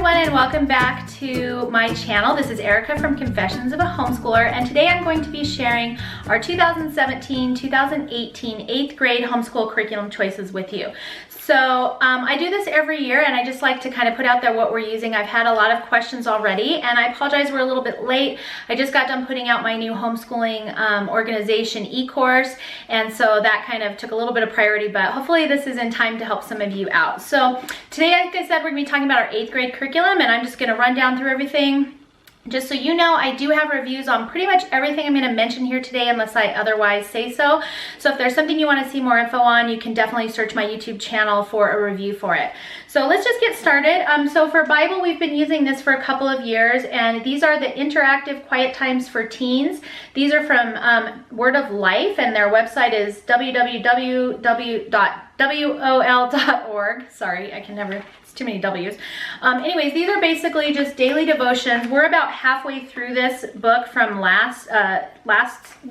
everyone, and welcome back to my channel. This is Erica from Confessions of a Homeschooler, and today I'm going to be sharing our 2017-2018 8th grade homeschool curriculum choices with you. So I do this every year, and I just like to kind of put out there what we're using. I've had a lot of questions already, and I apologize we're a little bit late. I just got done putting out my new homeschooling organization e-course, and so that kind of took a little bit of priority, but hopefully this is in time to help some of you out. So today, like I said, we're going to be talking about our 8th grade curriculum, and I'm just going to run down through everything. Just so you know, I do have reviews on pretty much everything I'm going to mention here today unless I otherwise say so. So if there's something you want to see more info on, you can definitely search my YouTube channel for a review for it. So let's just get started. So for Bible, we've been using this for a couple of years, and these are the interactive quiet times for teens. These are from Word of Life, and their website is www.wol.org. Sorry, I can never... too many W's. Anyways, these are basically just daily devotions. We're about halfway through this book from last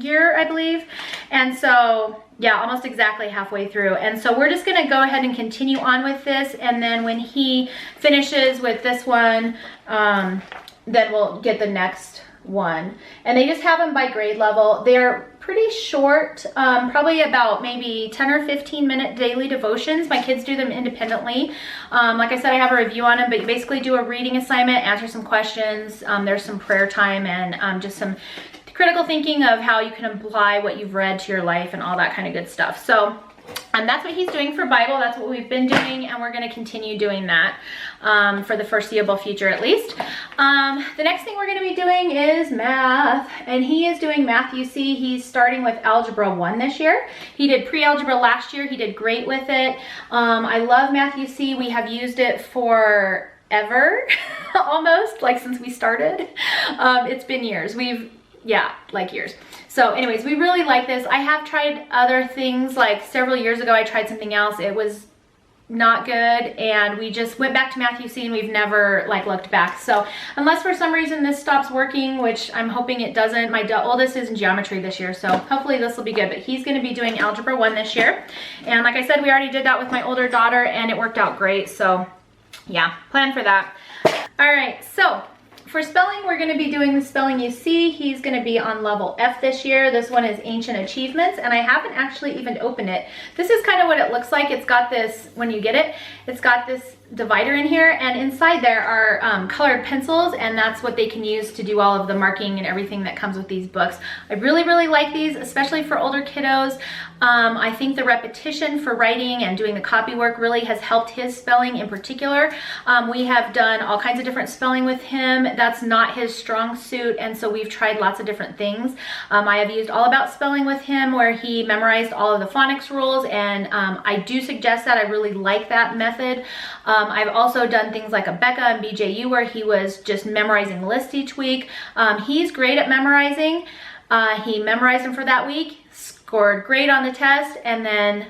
year, I believe. And so, yeah, almost exactly halfway through. And so we're just going to go ahead and continue on with this. And then when he finishes with this one, then we'll get the next one. And they just have them by grade level. They're pretty short, probably about maybe 10 or 15 minute daily devotions. My kids do them independently. Like I said, I have a review on them, but you basically do a reading assignment, answer some questions. There's some prayer time and just some critical thinking of how you can apply what you've read to your life and all that kind of good stuff. So that's what he's doing for Bible. That's what we've been doing, and we're going to continue doing that for the foreseeable future at least. The next thing we're going to be doing is math, and he is doing Math UC. He's starting with Algebra 1 this year. He did pre-algebra last year. He did great with it. I love Math UC. We have used it forever, almost, like since we started. It's been years. Yeah, like years. So anyways, we really like this. I have tried other things, like several years ago I tried something else. It was not good, and we just went back to Math UC, and we've never like looked back. So unless for some reason this stops working, which I'm hoping it doesn't, my oldest is in geometry this year, so hopefully this will be good. But he's going to be doing Algebra 1 this year, and like I said, we already did that with my older daughter, and it worked out great. So yeah, plan for that. All right, so for spelling, we're going to be doing the Spelling UC. He's going to be on level F this year. This one is Ancient Achievements, and I haven't actually even opened it. This is kind of what it looks like. It's got this, when you get it, it's got this divider in here, and inside there are colored pencils, and that's what they can use to do all of the marking and everything that comes with these books. I really, really like these, especially for older kiddos. I think the repetition for writing and doing the copy work really has helped his spelling in particular. We have done all kinds of different spelling with him. That's not his strong suit, and so we've tried lots of different things. I have used All About Spelling with him, where he memorized all of the phonics rules, and I do suggest that. I really like that method. I've also done things like a Becca and BJU, where he was just memorizing lists each week. He's great at memorizing. He memorized them for that week, scored great on the test, and then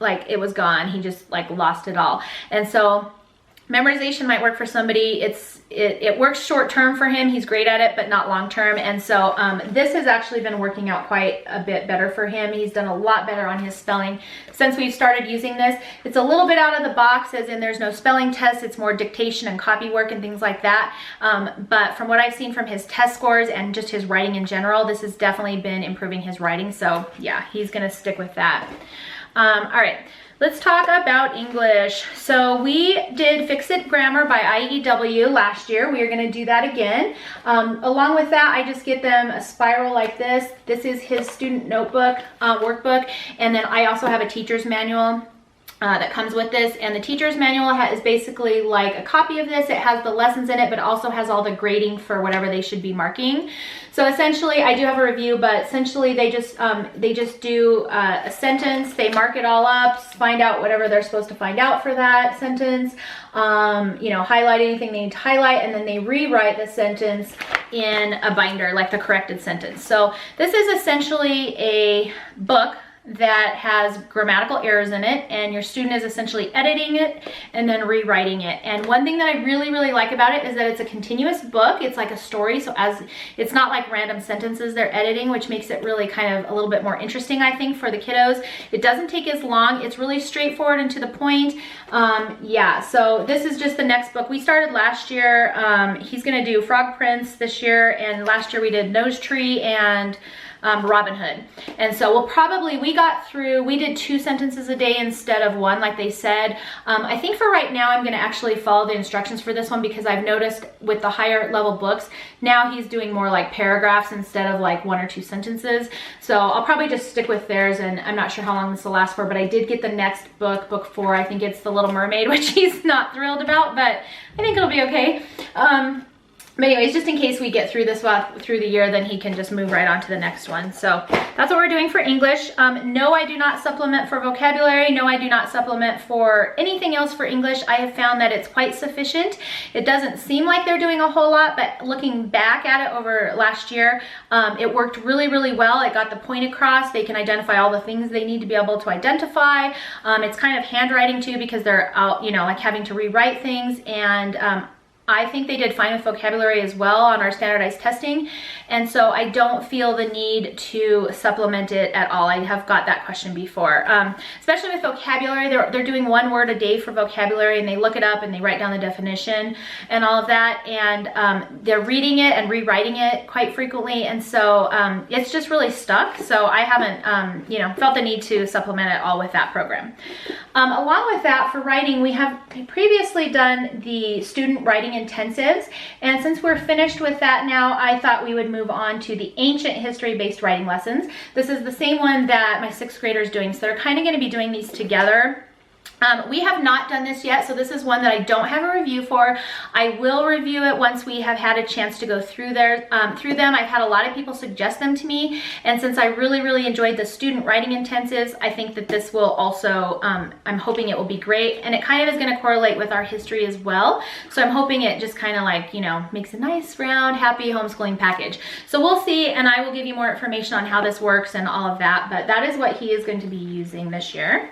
like it was gone. He just like lost it all. And so memorization might work for somebody. It works short term for him. He's great at it, but not long term. And so this has actually been working out quite a bit better for him. He's done a lot better on his spelling since we've started using this. It's a little bit out of the box, as in there's no spelling test. It's more dictation and copy work and things like that. But from what I've seen from his test scores and just his writing in general, this has definitely been improving his writing. So yeah, he's gonna stick with that. All right. Let's talk about English. So we did Fix It Grammar by IEW last year. We are going to do that again. Along with that, I just get them a spiral like this. This is his student notebook, workbook, and then I also have a teacher's manual that comes with this, and the teacher's manual is basically like a copy of this. It has the lessons in it, but also has all the grading for whatever they should be marking. So essentially, I do have a review, but essentially they just do a sentence, they mark it all up, find out whatever they're supposed to find out for that sentence, you know, highlight anything they need to highlight, and then they rewrite the sentence in a binder, like the corrected sentence. So this is essentially a book that has grammatical errors in it, and your student is essentially editing it and then rewriting it. And one thing that I really, really like about it is that it's a continuous book. It's like a story, so as it's not like random sentences they're editing, which makes it really kind of a little bit more interesting, I think, for the kiddos. It doesn't take as long. It's really straightforward and to the point. Yeah, so this is just the next book. We started last year. He's gonna do Frog Prince this year, and last year we did Nose Tree and Robin Hood. And so we did 2 sentences a day instead of 1, like they said. I think for right now, I'm gonna actually follow the instructions for this one, because I've noticed with the higher level books, now he's doing more like paragraphs instead of like 1 or 2 sentences. So I'll probably just stick with theirs, and I'm not sure how long this will last for, but I did get the next book, book 4. I think it's The Little Mermaid, which he's not thrilled about, but I think it'll be okay. But anyways, just in case we get through this through the year, then he can just move right on to the next one. So that's what we're doing for English. No, I do not supplement for vocabulary. No, I do not supplement for anything else for English. I have found that it's quite sufficient. It doesn't seem like they're doing a whole lot, but looking back at it over last year, it worked really, really well. It got the point across. They can identify all the things they need to be able to identify. It's kind of handwriting too, because they're out, you know, like having to rewrite things, and I think they did fine with vocabulary as well on our standardized testing, and so I don't feel the need to supplement it at all. I have got that question before. Especially with vocabulary, they're doing 1 word a day for vocabulary, and they look it up and they write down the definition and all of that, and they're reading it and rewriting it quite frequently, and so it's just really stuck. So I haven't you know, felt the need to supplement at all with that program. Along with that, for writing, we have previously done the student writing intensives, and since we're finished with that now, I thought we would move on to the ancient history based writing lessons. This is the same one that my 6th grader is doing, so they're kind of going to be doing these together. We have not done this yet, so this is one that I don't have a review for. I will review it once we have had a chance to go through them. I've had a lot of people suggest them to me, and since I really, really enjoyed the student writing intensives, I think that this will also, I'm hoping it will be great, and it kind of is going to correlate with our history as well. So I'm hoping it just kind of like, you know, makes a nice, round, happy homeschooling package. So we'll see, and I will give you more information on how this works and all of that, but that is what he is going to be using this year.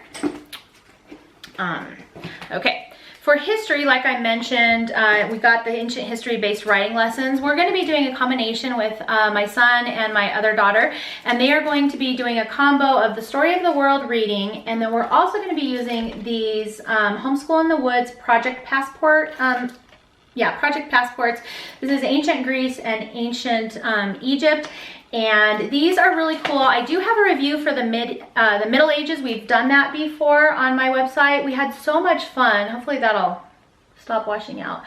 Okay, for history, like I mentioned, we got the ancient history based writing lessons. We're going to be doing a combination with my son and my other daughter, and they are going to be doing a combo of the story of the world reading, and then we're also going to be using these Homeschool in the Woods Project Passport. Project Passports. This is ancient Greece and ancient Egypt. And these are really cool. I do have a review for the Middle Ages. We've done that before on my website. We had so much fun. Hopefully that'll stop washing out.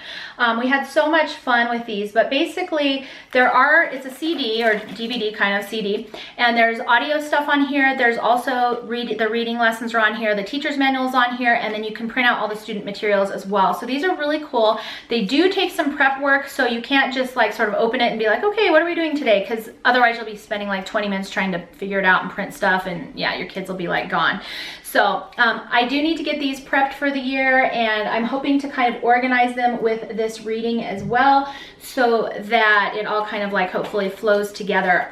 We had so much fun with these, but basically it's a CD or DVD kind of CD, and there's audio stuff on here. There's also the reading lessons are on here, the teacher's manuals on here, and then you can print out all the student materials as well. So these are really cool. They do take some prep work, so you can't just like sort of open it and be like, okay, what are we doing today? Because otherwise you'll be spending like 20 minutes trying to figure it out and print stuff, and yeah, your kids will be like gone. So I do need to get these prepped for the year, and I'm hoping to kind of organize them with this reading as well, so that it all kind of like hopefully flows together.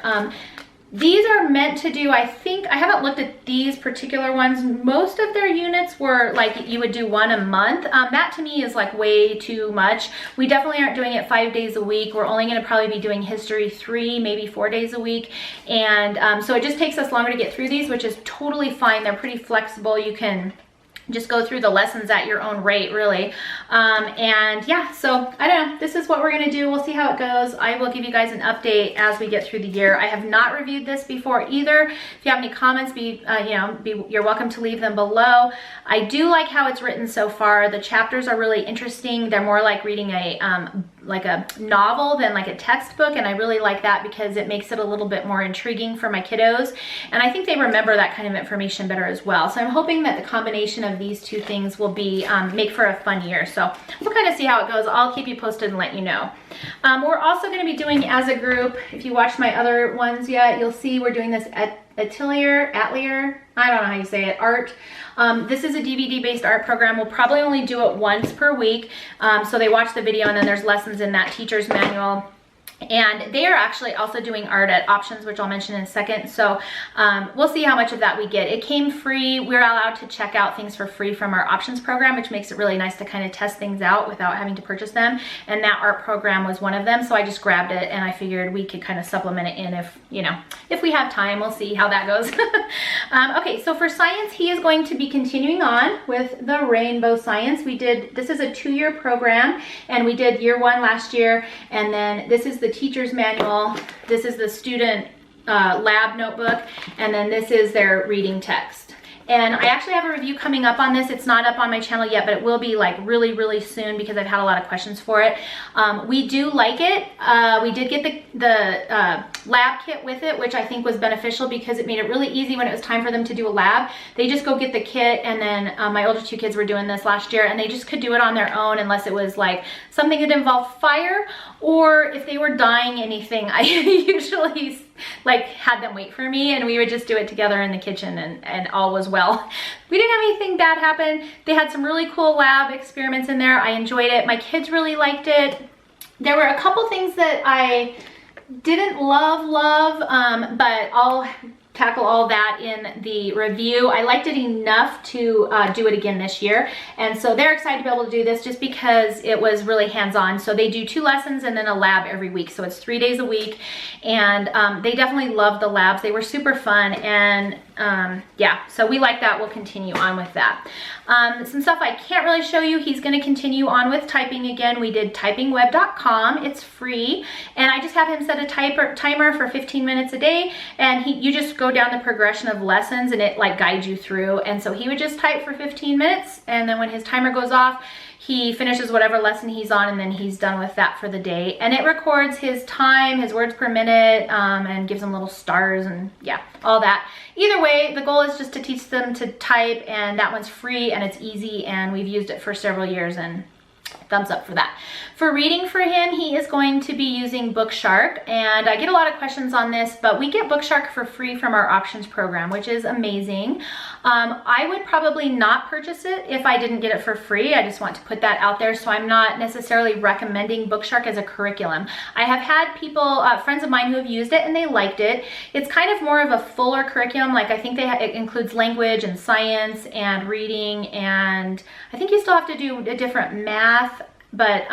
These are meant to do, I think, I haven't looked at these particular ones. Most of their units were like you would do 1 a month. That to me is like way too much. We definitely aren't doing it 5 days a week. We're only going to probably be doing history 3, maybe 4 days a week. And so it just takes us longer to get through these, which is totally fine. They're pretty flexible. You can just go through the lessons at your own rate, really. And yeah, so I don't know, this is what we're gonna do. We'll see how it goes. I will give you guys an update as we get through the year. I have not reviewed this before either. If you have any comments, you're welcome to leave them below. I do like how it's written so far. The chapters are really interesting. They're more like reading a novel than like a textbook, and I really like that because it makes it a little bit more intriguing for my kiddos, and I think they remember that kind of information better as well. So I'm hoping that the combination of these two things will be make for a fun year. So we'll kind of see how it goes. I'll keep you posted and let you know. We're also going to be doing as a group, if you watched my other ones yet, you'll see we're doing this Atelier, I don't know how you say it, art. This is a DVD-based art program. We'll probably only do it once per week. So they watch the video, and then there's lessons in that teacher's manual. And they are actually also doing art at Options, which I'll mention in a second. So we'll see how much of that we get. It came free. We're allowed to check out things for free from our Options program, which makes it really nice to kind of test things out without having to purchase them. And that art program was one of them. So I just grabbed it and I figured we could kind of supplement it in if, you know, if we have time. We'll see how that goes. Okay, so for science, he is going to be continuing on with the rainbow science. This is a 2-year program, and we did year 1 last year. And then this is the teacher's manual, this is the student lab notebook, and then this is their reading text. And I actually have a review coming up on this. It's not up on my channel yet, but it will be like really soon because I've had a lot of questions for it. We do like it. We did get the lab kit with it, which I think was beneficial because it made it really easy when it was time for them to do a lab. They just go get the kit, and then my older 2 kids were doing this last year, and they just could do it on their own unless it was like something that involved fire, or if they were dyeing anything, I usually like had them wait for me and we would just do it together in the kitchen, and all was well. We didn't have anything bad happen. They had some really cool lab experiments in there. I enjoyed it. My kids really liked it. There were a couple things that I didn't love, but I'll tackle all that in the review. I liked it enough to do it again this year, and so they're excited to be able to do this just because it was really hands-on. So they do 2 lessons and then a lab every week, so it's 3 days a week, and they definitely loved the labs. They were super fun, and yeah, so we like that. We'll continue on with that. Some stuff I can't really show you. He's going to continue on with typing again. We did typingweb.com. It's free, and I just have him set a timer for 15 minutes a day, and you just go down the progression of lessons and it like guides you through. And so he would just type for 15 minutes, and then when his timer goes off, he finishes whatever lesson he's on, and then he's done with that for the day. And it records his time, his words per minute, and gives them little stars and yeah, all that. Either way, the goal is just to teach them to type, and that one's free and it's easy, and we've used it for several years, and thumbs up for that. For reading for him, he is going to be using Bookshark, and I get a lot of questions on this, but we get Bookshark for free from our Options program, which is amazing. I would probably not purchase it if I didn't get it for free. I just want to put that out there, so I'm not necessarily recommending Bookshark as a curriculum. I have had people, friends of mine who have used it and they liked it. It's kind of more of a fuller curriculum. Like I think it includes language and science and reading, and I think you still have to do a different math, but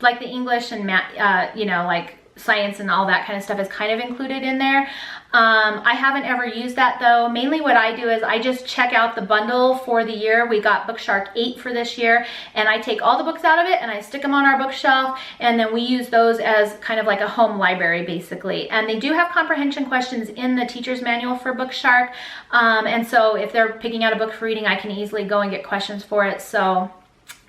like the English and math, you know, like science and all that kind of stuff is kind of included in there. I haven't ever used that though. Mainly what I do is I just check out the bundle for the year. We got Bookshark 8 for this year, and I take all the books out of it and I stick them on our bookshelf, and then we use those as kind of like a home library basically. And they do have comprehension questions in the teacher's manual for Bookshark, and so if they're picking out a book for reading, I can easily go and get questions for it. So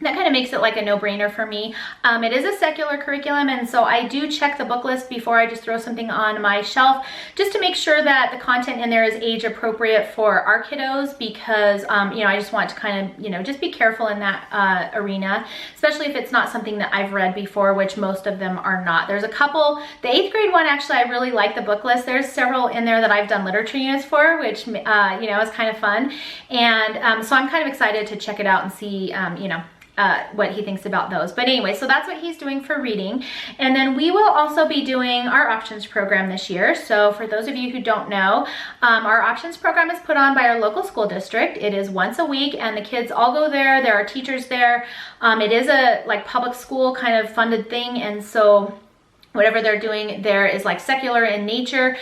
that kind of makes it like a no-brainer for me. It is a secular curriculum, and so I do check the book list before I just throw something on my shelf, just to make sure that the content in there is age appropriate for our kiddos, because you know, I just want to kind of, you know, just be careful in that arena, especially if it's not something that I've read before, which most of them are not. There's a couple. The 8th grade one, actually, I really like the book list. There's several in there that I've done literature units for, which you know, is kind of fun, and so I'm kind of excited to check it out and see you know, what he thinks about those. But anyway, so that's what he's doing for reading. And then we will also be doing our Options program this year. So for those of you who don't know, our Options program is put on by our local school district. It is once a week, and the kids all go there. There are teachers there. It is a like public school kind of funded thing, and so whatever they're doing there is like secular in nature.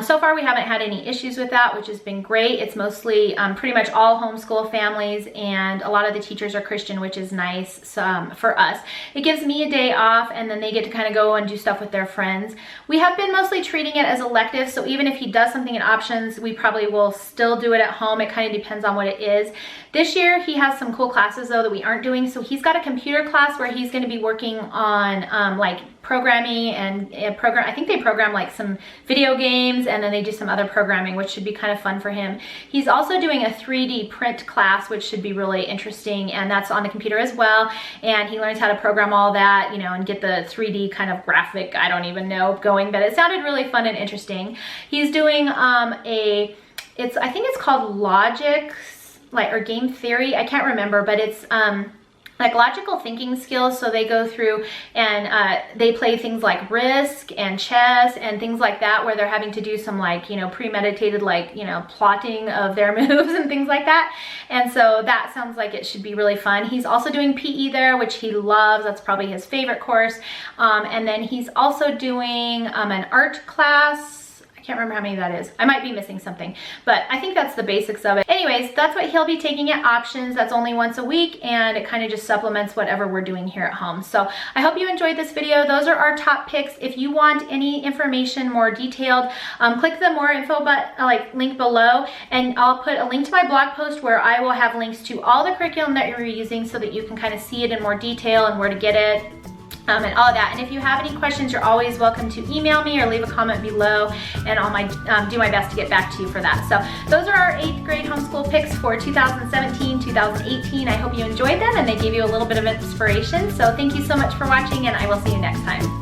So far we haven't had any issues with that, which has been great. It's mostly pretty much all homeschool families, and a lot of the teachers are Christian, which is nice for us. It gives me a day off, and then they get to kind of go and do stuff with their friends. We have been mostly treating it as elective, so even if he does something in Options, we probably will still do it at home. It kind of depends on what it is. This year he has some cool classes though that we aren't doing. So he's got a computer class where he's going to be working on like programming and I think they program like some video games, and then they do some other programming, which should be kind of fun for him. He's also doing a 3D print class, which should be really interesting, and that's on the computer as well. And he learns how to program all that, you know, and get the 3D kind of graphic, I don't even know, going, but it sounded really fun and interesting. He's doing I think it's called Logic, like, or game theory, I can't remember, but it's like logical thinking skills. So they go through and they play things like Risk and chess and things like that, where they're having to do some like, you know, premeditated, like, you know, plotting of their moves and things like that. And so that sounds like it should be really fun. He's also doing PE there, which he loves. That's probably his favorite course. And then he's also doing an art class. I can't remember how many that is. I might be missing something, but I think that's the basics of it. Anyways, that's what he'll be taking at Options. That's only once a week, and it kind of just supplements whatever we're doing here at home. So I hope you enjoyed this video. Those are our top picks. If you want any information more detailed, click the more info link below, and I'll put a link to my blog post where I will have links to all the curriculum that you're using so that you can kind of see it in more detail and where to get it. And all of that. And if you have any questions, you're always welcome to email me or leave a comment below, and I'll do my best to get back to you for that. So those are our 8th grade homeschool picks for 2017-2018. I hope you enjoyed them and they gave you a little bit of inspiration. So thank you so much for watching, and I will see you next time.